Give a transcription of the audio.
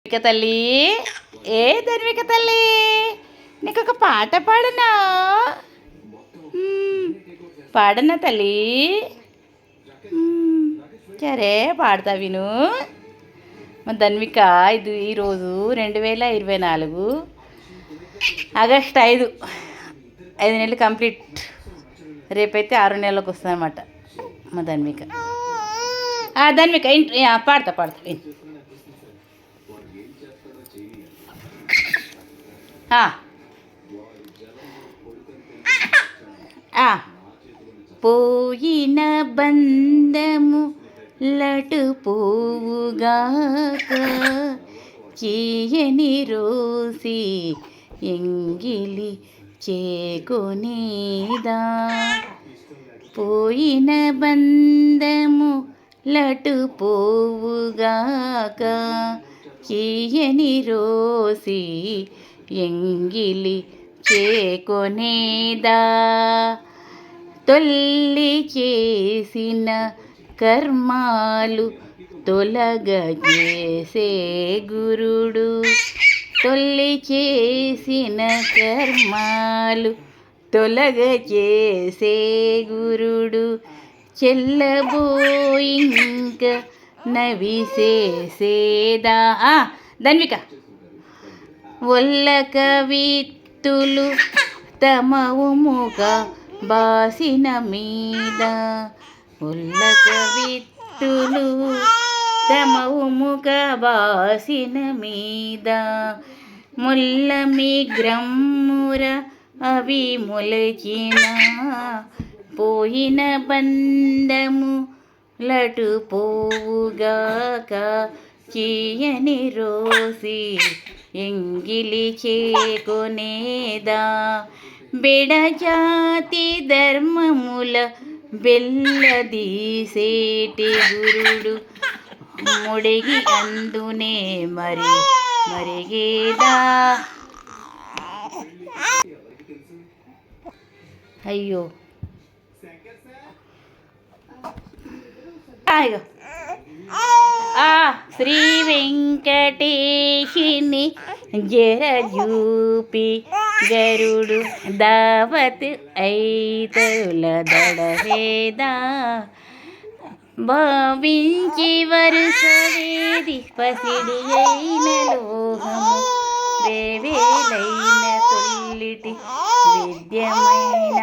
ధన్విక తల్లి, ఏ ధన్విక తల్లి, నీకు ఒక పాట పాడనా? పాడనా తల్లి? సరే పాడతా విను. మా ధన్విక ఇది ఈరోజు 2024 ఆగస్ట్ 5 నెలలు కంప్లీట్. రేపైతే 6 నెలలకు వస్తుంది అనమాట మా ధన్విక. ధన్విక పాడతా విను. పోయిన బంధము లటు పోవుగాక, చేయని రోసి ఎంగిలి చేకొనేదా. పోయిన బంధము లటు పోవుగాక, చేయని రోసి ఎంగిలి చేకొనేదా. తొల్లి చేసిన కర్మాలు తొలగజేసే గురుడు, తొల్లి చేసిన కర్మాలు తొలగజేసే గురుడు, చెల్లబోయింక నవిసేసేదా. ధన్విక ఒల్లక విత్తులు తమవుముగ బాసిన మీద, ఒల్లక విత్తులు తమవుముగ బాసిన మీద, ముల్లమి గ్రమ్ముర అవి మొలచిన, పోయిన బంధము లటు పోవుగాక, చేయని రోసి ఎంగిలి చేకొనేదా. బెడజాతి ధర్మముల బెల్లదీసేటి గురుడు, ముడిగి అందునే మరిగేదా. అయ్యో శ్రీ వెంకటేశిని జరజూపి గరుడు, దావత్ ఐతల దడవేదా. భావించి వరుస వేది పసిడి అయిన లోహము, వేవేలైన తొల్లిటి విద్యమైన